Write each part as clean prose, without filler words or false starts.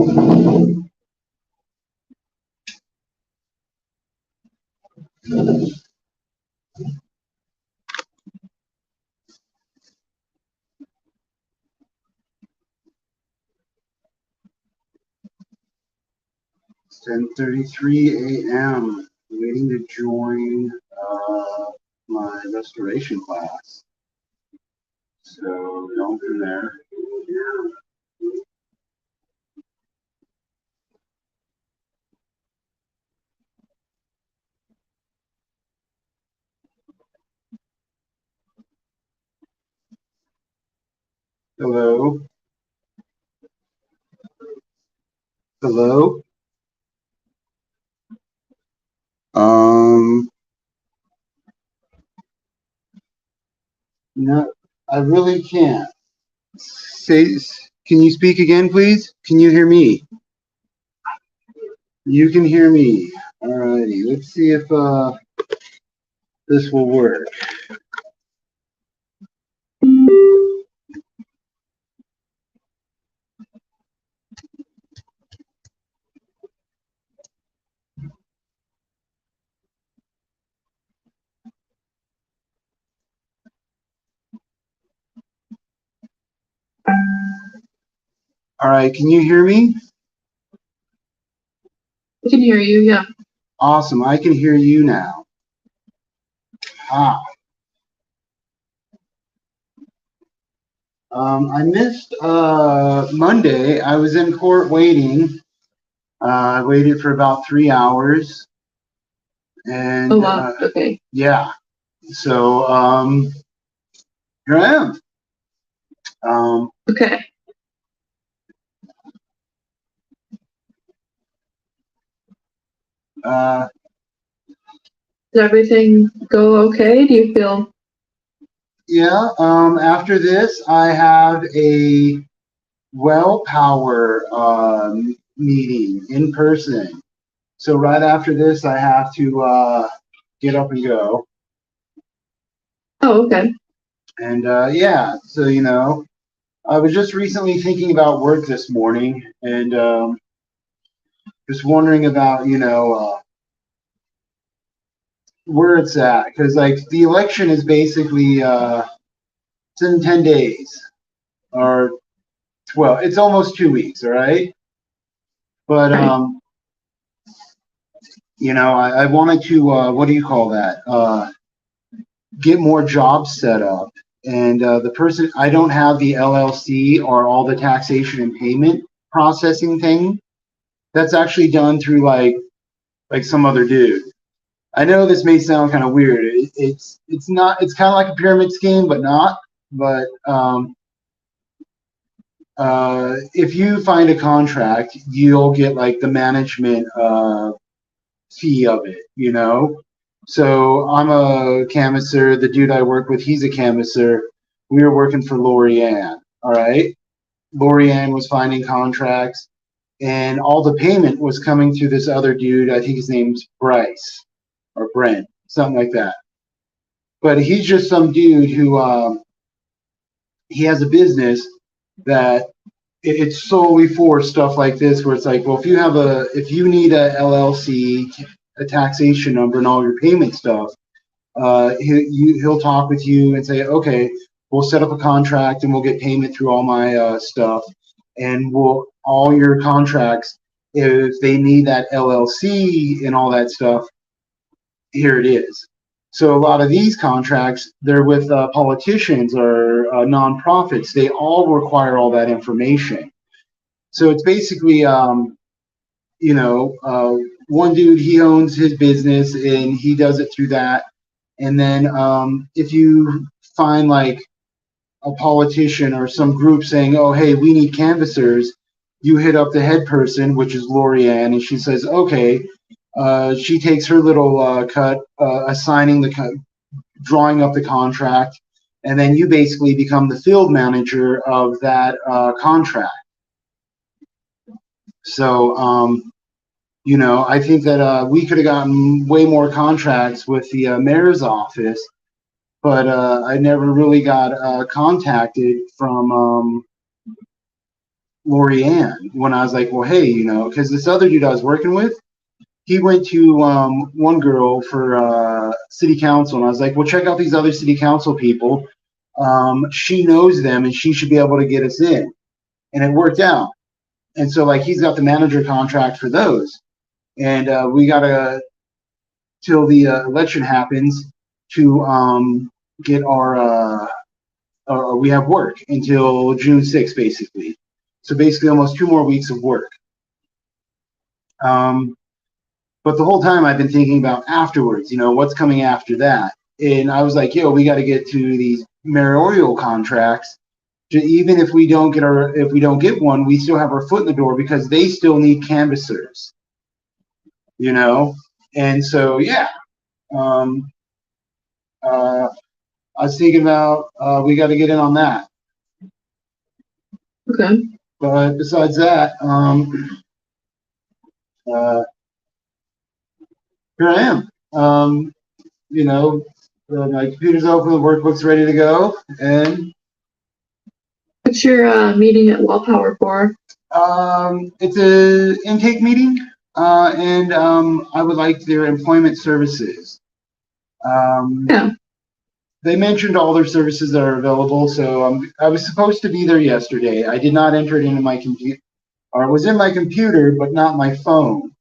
It's 10:33 a.m. Waiting to join my restoration class. So going from there. Hello. Hello. No, I really can't. Say, can you speak again, please? Can you hear me? You can hear me. Alrighty, let's see if this will work. All right, can you hear me? I can hear you, yeah. Awesome, I can hear you now. I missed Monday. I was in court waiting. I waited for about 3 hours. And oh, wow. Okay. Yeah. So here I am. Okay. Did everything go okay? Do you feel? Yeah. After this, I have a well power meeting in person. So right after this, I have to get up and go. Oh, okay. And yeah, so I was just recently thinking about work this morning, and just wondering about where it's at, because like the election is basically it's in 10 days, or well, it's almost 2 weeks, all right? But I wanted to what do you call that? Get more jobs set up, and the person, I don't have the LLC or all the taxation and payment processing thing. That's actually done through like some other dude. I know this may sound kind of weird. It's not. It's kind of like a pyramid scheme, but not. But if you find a contract, you'll get like the management fee of it. So I'm a canvasser. The dude I work with, he's a canvasser. We were working for Lorianne. All right. Lorianne was finding contracts, and all the payment was coming through this other dude. I think his name's Bryce or Brent, something like that. But he's just some dude who he has a business that it's solely for stuff like this, where it's like, well, if you need a LLC, a taxation number, and all your payment stuff, he'll talk with you and say, okay, we'll set up a contract and we'll get payment through all my stuff, and all your contracts, if they need that LLC and all that stuff, here it is. So a lot of these contracts, they're with politicians or nonprofits. They all require all that information. So it's basically, one dude, he owns his business and he does it through that. And then if you find like a politician or some group saying, oh, hey, we need canvassers, you hit up the head person, which is Lorianne, and she says, okay. She takes her little cut, assigning drawing up the contract, and then you basically become the field manager of that contract. So, I think that we could have gotten way more contracts with the mayor's office, but I never really got contacted from Lori Ann when I was like, well, hey, because this other dude I was working with, he went to one girl for city council, and I was like, well, check out these other city council people. She knows them, and she should be able to get us in. And it worked out. And so, like, he's got the manager contract for those. And we got to, till the election happens, to get we have work until June 6th, basically. So basically almost 2 more weeks of work. But the whole time I've been thinking about afterwards, what's coming after that. And I was like, we got to get to these mayoral contracts. Even if we don't get one, we still have our foot in the door because they still need canvassers. And so, yeah. I was thinking about we got to get in on that. Okay. But besides that, here I am. My computer's open, the workbook's ready to go, and What's your meeting at Wellpower for? it's a intake meeting, and I would like their employment services. Yeah. They mentioned all their services that are available, so I was supposed to be there yesterday. I did not enter it into my computer, or it was in my computer, but not my phone.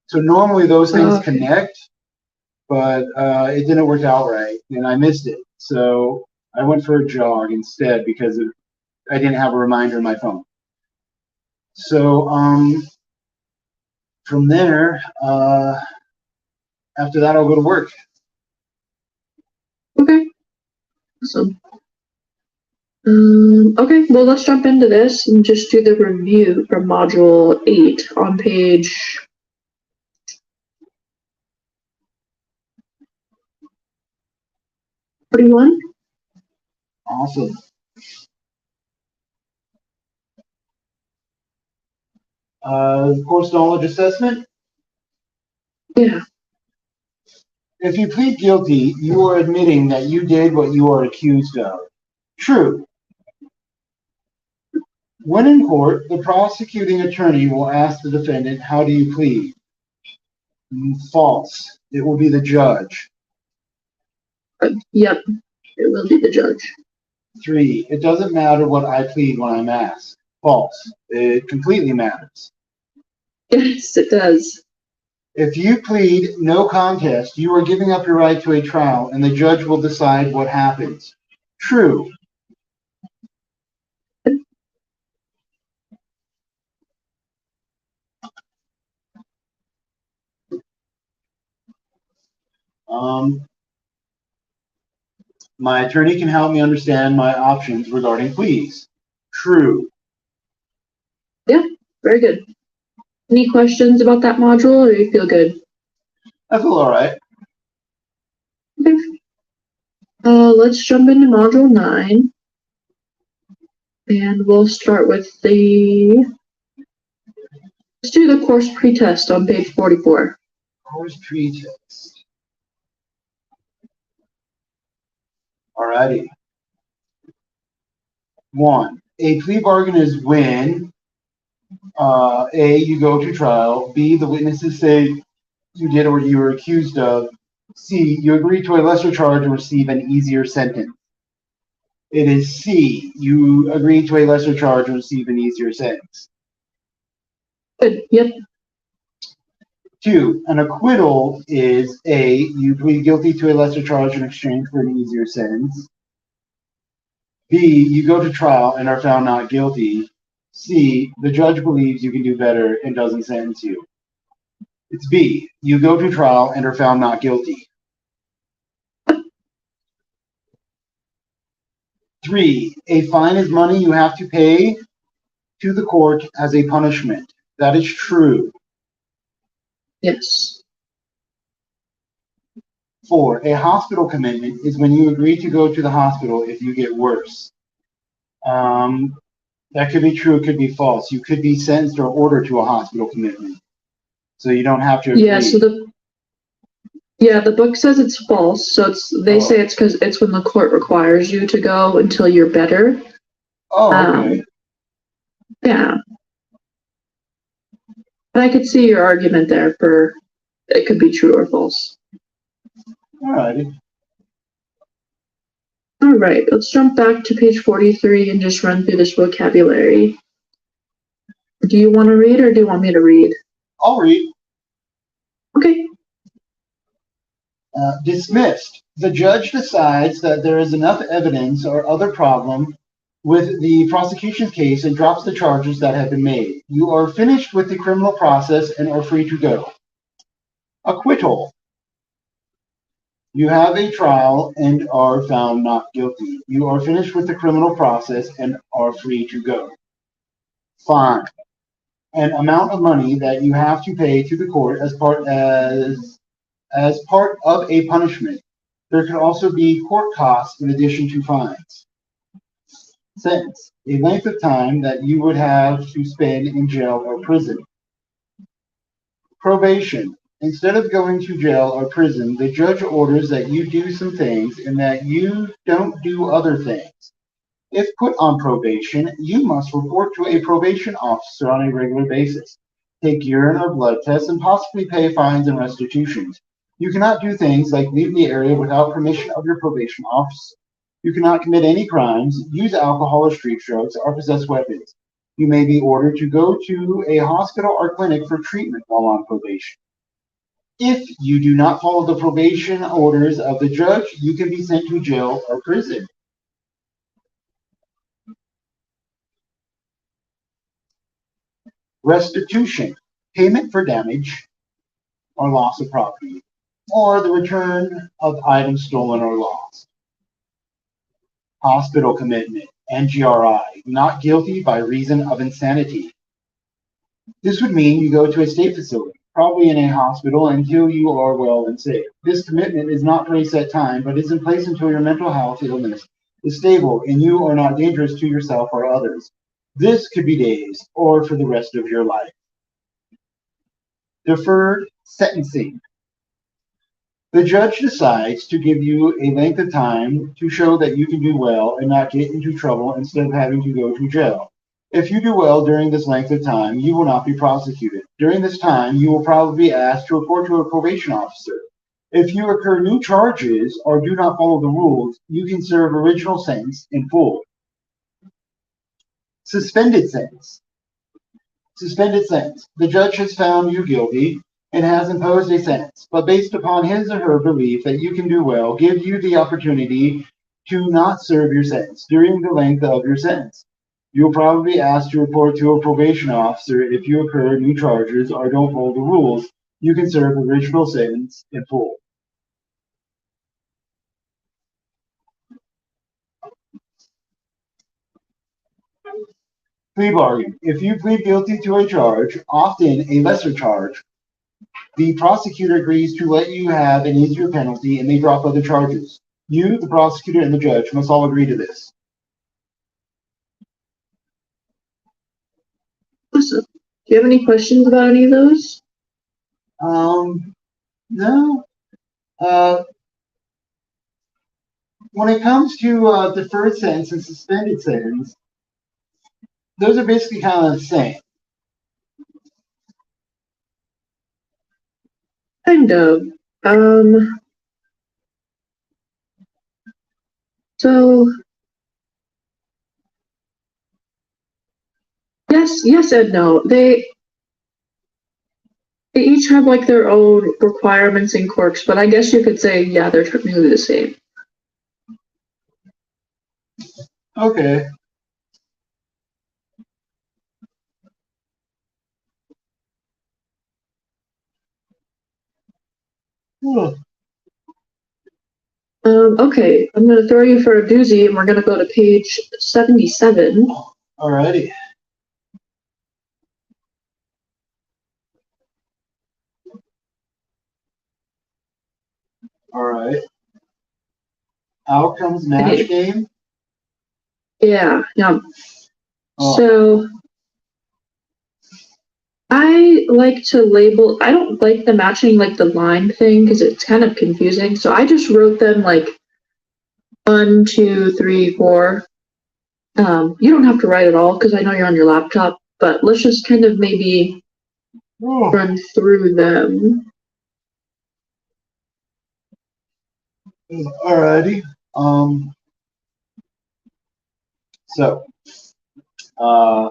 So normally those things connect, but it didn't work out right, and I missed it. So I went for a jog instead because I didn't have a reminder in my phone. So from there, after that, I'll go to work. Okay. Awesome. Okay, well, let's jump into this and just do the review from Module 8 on page 41. Awesome. Course knowledge assessment. Yeah. If you plead guilty, you are admitting that you did what you are accused of. True. When in court, the prosecuting attorney will ask the defendant, how do you plead? False. It will be the judge. Yep, it will be the judge. 3, it doesn't matter what I plead when I'm asked. False. It completely matters. Yes, it does. If you plead no contest, you are giving up your right to a trial, and the judge will decide what happens. True. My attorney can help me understand my options regarding pleas. True. Yeah, very good. Any questions about that module, or you feel good? I feel all right. Okay. Let's jump into Module 9. And we'll start with let's do the course pretest on page 44. Course pretest. Alrighty. 1, a plea bargain is when A, you go to trial, B, the witnesses say you did what you were accused of, C, you agree to a lesser charge and receive an easier sentence. It is C, you agree to a lesser charge and receive an easier sentence. Good, yep. 2, an acquittal is A, you plead guilty to a lesser charge in exchange for an easier sentence. B, you go to trial and are found not guilty. C, the judge believes you can do better and doesn't sentence you. It's B, you go to trial and are found not guilty. 3, a fine is money you have to pay to the court as a punishment. That is true. Yes. 4, a hospital commitment is when you agree to go to the hospital if you get worse. That could be true, it could be false. You could be sentenced or ordered to a hospital commitment. So you don't have to agree. Yeah, so the book says it's false, so they say it's because it's when the court requires you to go until you're better. Oh, okay. Yeah, But I could see your argument there for it could be true or false. Alrighty. All right, let's jump back to page 43 and just run through this vocabulary. Do you want to read or do you want me to read? I'll read. Okay. Dismissed. The judge decides that there is enough evidence or other problem with the prosecution's case and drops the charges that have been made. You are finished with the criminal process and are free to go. Acquittal. You have a trial and are found not guilty. You are finished with the criminal process and are free to go. Fine. An amount of money that you have to pay to the court as part of a punishment. There could also be court costs in addition to fines. Sentence. A length of time that you would have to spend in jail or prison. Probation. Instead of going to jail or prison, the judge orders that you do some things and that you don't do other things. If put on probation, you must report to a probation officer on a regular basis, take urine or blood tests, and possibly pay fines and restitutions. You cannot do things like leave the area without permission of your probation officer. You cannot commit any crimes, use alcohol or street drugs, or possess weapons. You may be ordered to go to a hospital or clinic for treatment while on probation. If you do not follow the probation orders of the judge, you can be sent to jail or prison. Restitution, payment for damage or loss of property, or the return of items stolen or lost. Hospital commitment, NGRI, not guilty by reason of insanity. This would mean you go to a state facility, probably in a hospital, until you are well and safe. This commitment is not for a set time, but is in place until your mental health illness is stable and you are not dangerous to yourself or others. This could be days or for the rest of your life. Deferred sentencing. The judge decides to give you a length of time to show that you can do well and not get into trouble instead of having to go to jail. If you do well during this length of time, you will not be prosecuted. During this time, you will probably be asked to report to a probation officer. If you incur new charges or do not follow the rules, you can serve original sentence in full. Suspended sentence. Suspended sentence. The judge has found you guilty and has imposed a sentence, but based upon his or her belief that you can do well, give you the opportunity to not serve your sentence during the length of your sentence. You'll probably be asked to report to a probation officer if you incur new charges or don't follow the rules. You can serve original sentence in full. Plea bargain. If you plead guilty to a charge, often a lesser charge, the prosecutor agrees to let you have an easier penalty and may drop other charges. You, the prosecutor, and the judge must all agree to this. Awesome. Do you have any questions about any of those? No. When it comes to deferred sentence and suspended sentence, those are basically kind of the same. Kind of. So yes and no. They each have like their own requirements and quirks, but I guess you could say, yeah, they're technically the same. Okay. Okay, I'm going to throw you for a doozy, and we're going to go to page 77. Alrighty. Alright. Outcomes match game? Yeah. Oh. So I like to label, I don't like the matching like the line thing because it's kind of confusing. So I just wrote them like 1, 2, 3, 4. You don't have to write it all because I know you're on your laptop, but let's just kind of maybe Oh, run through them. alrighty. So, uh,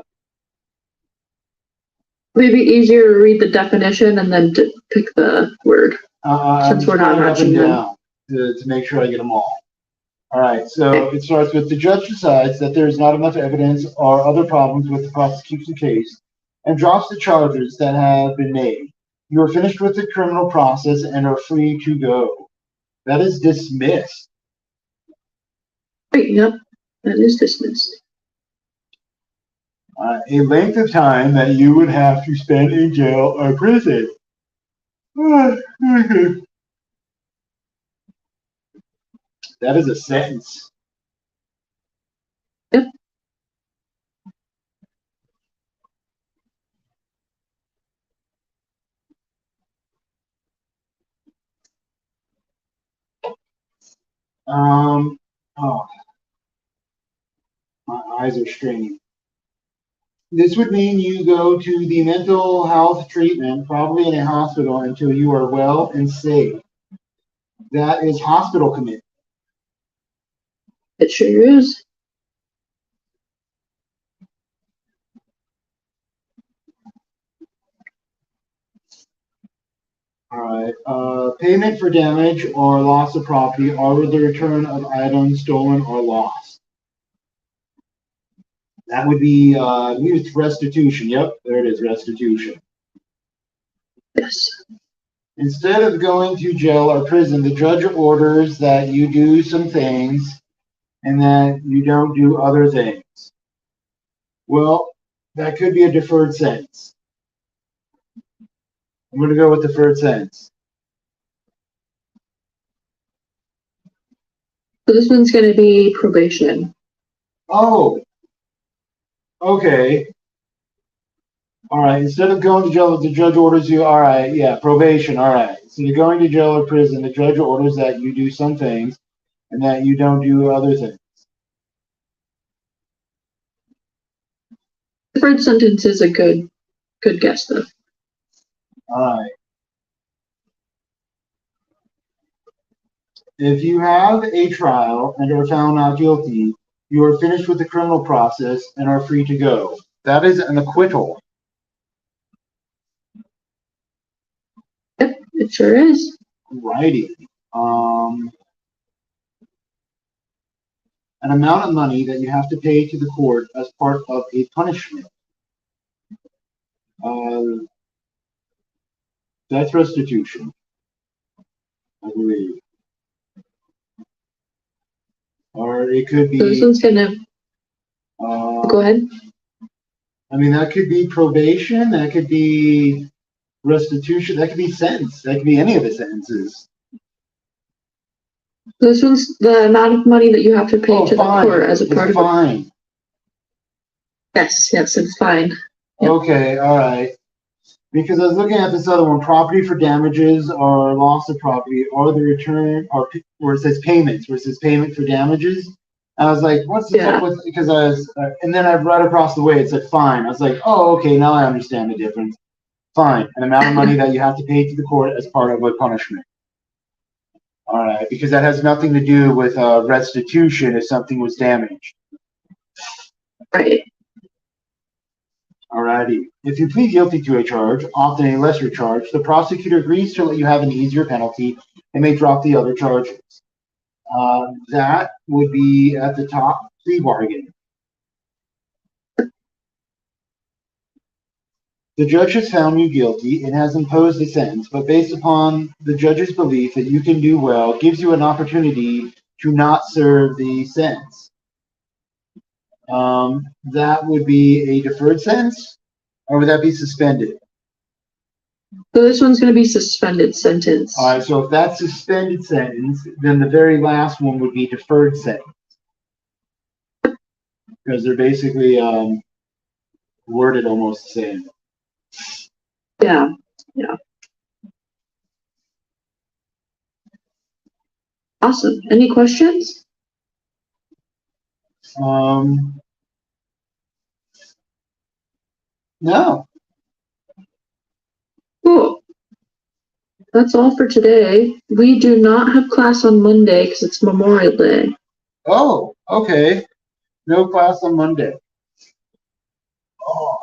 Maybe easier to read the definition and then to pick the word. I'm Since just we're not going up and matching them. down to make sure I get them all. All right, so it starts with the judge decides that there is not enough evidence or other problems with the prosecution case and drops the charges that have been made. You are finished with the criminal process and are free to go. That is dismissed. Right, yep, that is dismissed. A length of time that you would have to spend in jail or prison. That is a sentence. Yep. Oh, my eyes are straining. This would mean you go to the mental health treatment, probably in a hospital, until you are well and safe. That is hospital commitment. It sure is. All right. Payment for damage or loss of property or the return of items stolen or lost. That would be it's restitution. Yep, there it is, restitution. Yes. Instead of going to jail or prison, the judge orders that you do some things and that you don't do other things. Well, that could be a deferred sentence. I'm going to go with deferred sentence. So this one's going to be probation. Oh, okay. All right. Instead of going to jail, the judge orders you. All right. Yeah, probation. All right. So you're going to jail or prison. The judge orders that you do some things and that you don't do other things. Deferred sentence is a good guess though. All right. If you have a trial and are found not guilty, you are finished with the criminal process and are free to go. That is an acquittal. Yep, it sure is. Righty. An amount of money that you have to pay to the court as part of a punishment. That's restitution, I believe. Or it could So this be. one's gonna go ahead. I mean, that could be probation. That could be restitution. That could be sentence. That could be any of the sentences. This one's the amount of money that you have to pay to fine. the court as a part of fine. Yes, it's fine. Yep. Okay, all right. Because I was looking at this other one, property for damages or loss of property, or the return, or where it says payments, where it says payment for damages. And I was like, what's the up with? Because I was, and then I read across the way it said fine. I was like, oh, okay, now I understand the difference. Fine, an amount of money that you have to pay to the court as part of a punishment. All right, because that has nothing to do with restitution if something was damaged. Right. Alrighty. If you plead guilty to a charge, often a lesser charge, the prosecutor agrees to let you have an easier penalty and may drop the other charges. That would be at the top, plea bargain. The judge has found you guilty and has imposed a sentence, but based upon the judge's belief that you can do well, gives you an opportunity to not serve the sentence. That would be a deferred sentence, or would that be suspended? So this one's going to be suspended sentence. All right, so if that's suspended sentence, then the very last one would be deferred sentence. Because they're basically worded almost the same. Yeah. Awesome. Any questions? No. that's all for today. We do not have class on Monday because it's Memorial Day. Oh, okay. No class on Monday. Oh,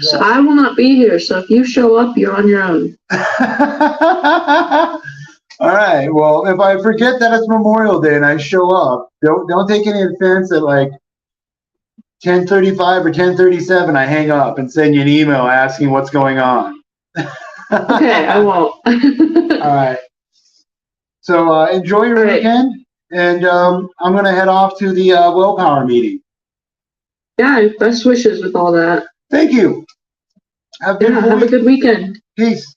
So I will not be here, so if you show up, you're on your own. all right. Well, if I forget that it's Memorial Day and I show up, don't take any offense at like 10:35 or 10:37. I hang up and send you an email asking what's going on. Okay, I won't. All right. So enjoy your All right. weekend, and I'm gonna head off to the Willpower meeting. Yeah, best wishes with all that. Thank you. Have a Yeah, beautiful have a week. good weekend. Peace.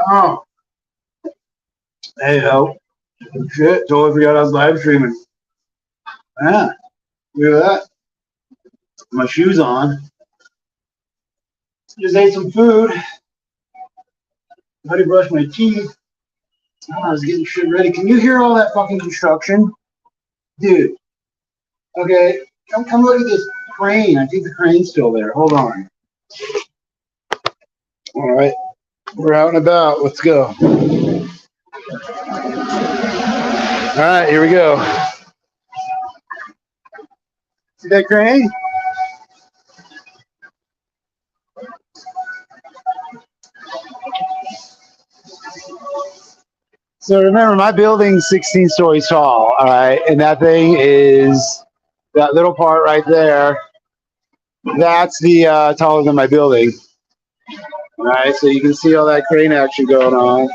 Oh, hey, ho. Shit, totally forgot I was live streaming. Yeah, look at that. My shoes on. Just ate some food. How to brush my teeth. Oh, I was getting shit ready. Can you hear all that fucking construction? Dude. Okay, come look at this crane. I think the crane's still there. Hold on. All right. We're out and about. Let's go. All right, here we go. See that crane? So remember, my building's 16 stories tall, all right? And that thing is, that little part right there, that's the taller than my building. All right, so you can see all that crane action going on.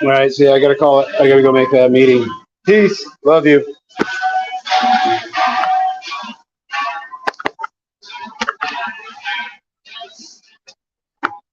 All right, so yeah, I gotta call it. I gotta go make that meeting. Peace. Love you.